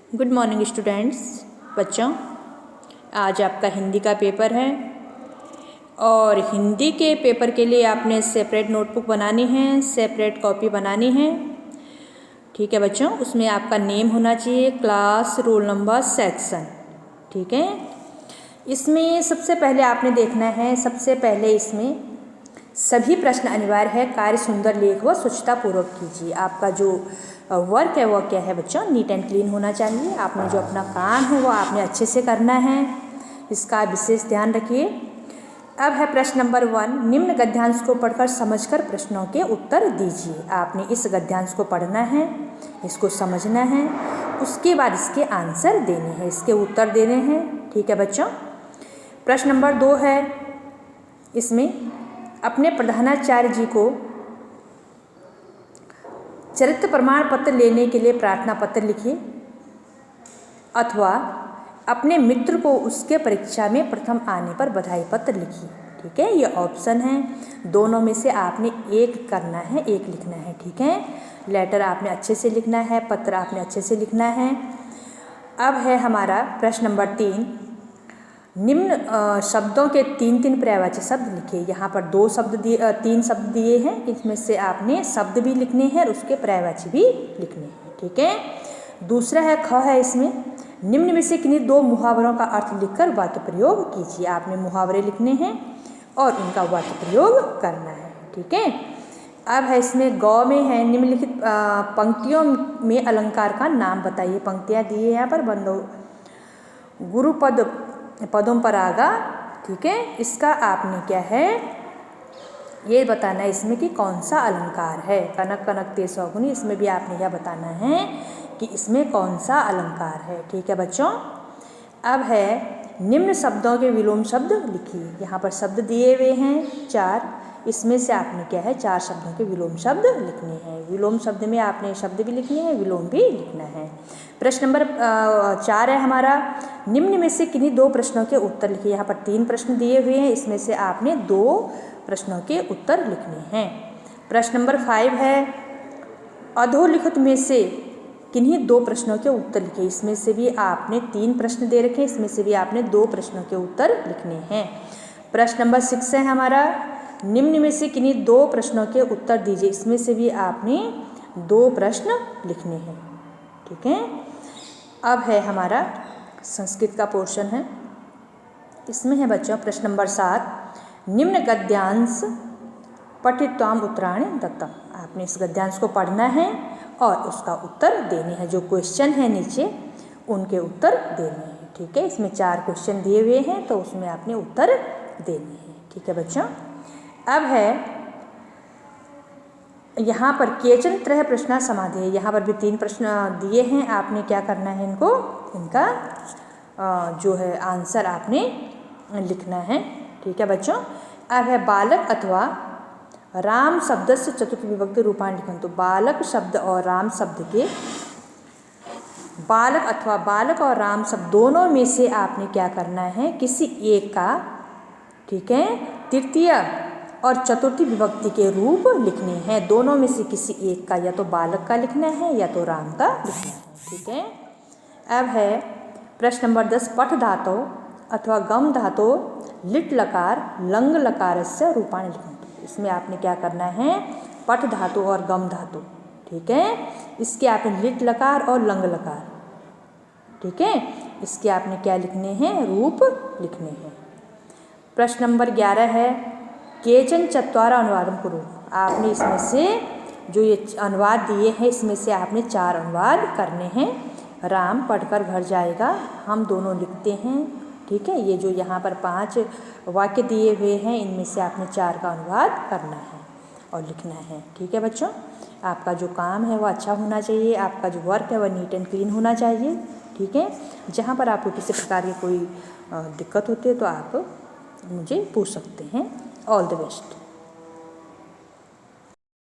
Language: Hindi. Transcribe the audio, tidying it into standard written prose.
Good morning students. बच्चों, आज आपका हिंदी का पेपर है और हिंदी के पेपर के लिए आपने सेपरेट नोटबुक बनानी है, सेपरेट कॉपी बनानी है। ठीक है बच्चों, उसमें आपका नेम होना चाहिए, क्लास, रोल नंबर, सेक्शन। ठीक है, इसमें सबसे पहले आपने देखना है, सबसे पहले इसमें सभी प्रश्न अनिवार्य है। कार्य सुंदर लेख व स्वच्छता पूर्वक कीजिए। आपका जो वर्क है वो क्या है बच्चों, नीट एंड क्लीन होना चाहिए। आपने जो अपना काम है वो आपने अच्छे से करना है, इसका विशेष ध्यान रखिए। अब है प्रश्न नंबर 1, निम्न गद्यांश को पढ़कर समझकर प्रश्नों के उत्तर दीजिए। आपने इस गद्यांश को पढ़ना है, इसको समझना है, उसके बाद इसके आंसर देने हैं, इसके उत्तर देने हैं। ठीक है बच्चों। प्रश्न नंबर 2 है, इसमें अपने प्रधानाचार्य जी को चरित्र प्रमाण पत्र लेने के लिए प्रार्थना पत्र लिखिए, अथवा अपने मित्र को उसके परीक्षा में प्रथम आने पर बधाई पत्र लिखिए। ठीक है, ये ऑप्शन है, दोनों में से आपने एक करना है, एक लिखना है। ठीक है, लेटर आपने अच्छे से लिखना है, पत्र आपने अच्छे से लिखना है। अब है हमारा प्रश्न नंबर 3, निम्न शब्दों के 3 पर्यायवाची शब्द लिखिए। यहाँ पर 3 शब्द दिए हैं, इसमें से आपने शब्द भी लिखने हैं और उसके पर्यायवाची भी लिखने हैं। ठीक है, दूसरा है ख है, इसमें निम्न में से किन्हीं 2 मुहावरों का अर्थ लिखकर वाक्य प्रयोग कीजिए। आपने मुहावरे लिखने हैं और उनका वाक्य प्रयोग करना है। ठीक है, अब है इसमें गौ में है, निम्नलिखित पंक्तियों में अलंकार का नाम बताइए। पंक्तियाँ दी है यहाँ पर, बंदो गुरुपद पदों पर आगा। ठीक है, इसका आपने क्या है ये बताना है इसमें कि कौन सा अलंकार है। कनक कनक ते सौगुनी, इसमें भी आपने यह बताना है कि इसमें कौन सा अलंकार है। ठीक है बच्चों। अब है निम्न शब्दों के विलोम शब्द लिखिए। यहाँ पर शब्द दिए हुए हैं 4, इसमें से आपने क्या है 4 शब्दों के विलोम शब्द लिखने हैं। विलोम शब्द में आपने शब्द भी लिखने हैं, विलोम भी लिखना है। प्रश्न नंबर 4 है हमारा, निम्न में से किन्हीं 2 प्रश्नों के उत्तर लिखिए। यहाँ पर 3 प्रश्न दिए हुए हैं, इसमें से आपने 2 प्रश्नों के उत्तर लिखने हैं। प्रश्न नंबर 5 है, अधोलिखित में से किन्हीं 2 प्रश्नों के उत्तर लिखिए। इसमें से भी आपने 3 प्रश्न दे रखे हैं, इसमें से भी आपने 2 प्रश्नों के उत्तर लिखने हैं। प्रश्न नंबर 6 है हमारा, निम्न में से किन्हीं 2 प्रश्नों के उत्तर दीजिए। इसमें से भी आपने 2 प्रश्न लिखने हैं। ठीक है, अब है हमारा संस्कृत का पोर्शन है, इसमें है बच्चों प्रश्न नंबर 7, निम्न गद्यांश पठित्वाम उत्तराणि दत्तम। आपने इस गद्यांश को पढ़ना है और उसका उत्तर देने हैं। जो क्वेश्चन है नीचे उनके उत्तर देने हैं। ठीक है, इसमें 4 क्वेश्चन दिए हुए हैं, तो उसमें आपने उत्तर देने हैं। ठीक है बच्चों। अब है यहाँ पर केचन त्रय प्रश्न समाधि है। यहाँ पर भी 3 प्रश्न दिए हैं, आपने क्या करना है इनको, इनका जो है आंसर आपने लिखना है। ठीक है बच्चों। अब है बालक अथवा राम शब्द से चतुर्थ विभक्ति रूपान लिखन। तो बालक शब्द और राम शब्द के, बालक अथवा बालक और राम शब्द दोनों में से आपने क्या करना है, किसी एक का, ठीक है, तृतीय और चतुर्थी विभक्ति के रूप लिखने हैं। दोनों में से किसी एक का, या तो बालक का लिखना है या तो राम का लिखना है। ठीक है। अब है प्रश्न नंबर 10, पठ धातु अथवा गम धातु लिट लकार लंग लकार से रूपाणी लिखन। इसमें आपने क्या करना है, पठ धातु और गम धातु, ठीक है, इसके आपने लिट लकार और लंग लकार, ठीक है, इसके आपने क्या लिखने हैं, रूप लिखने हैं। प्रश्न नंबर 11 है, केचन चत्वार अनुवादम करो। आपने इसमें से जो ये अनुवाद दिए हैं, इसमें से आपने 4 अनुवाद करने हैं। राम पढ़कर घर जाएगा, हम दोनों लिखते हैं। ठीक है, ये जो यहाँ पर 5 वाक्य दिए हुए हैं, इनमें से आपने 4 का अनुवाद करना है और लिखना है। ठीक है बच्चों, आपका जो काम है वो अच्छा होना चाहिए, आपका जो वर्क है वह नीट एंड क्लीन होना चाहिए। ठीक है, जहाँ पर आपको किसी प्रकार की कोई दिक्कत होती है तो आप मुझे पूछ सकते हैं। All the best.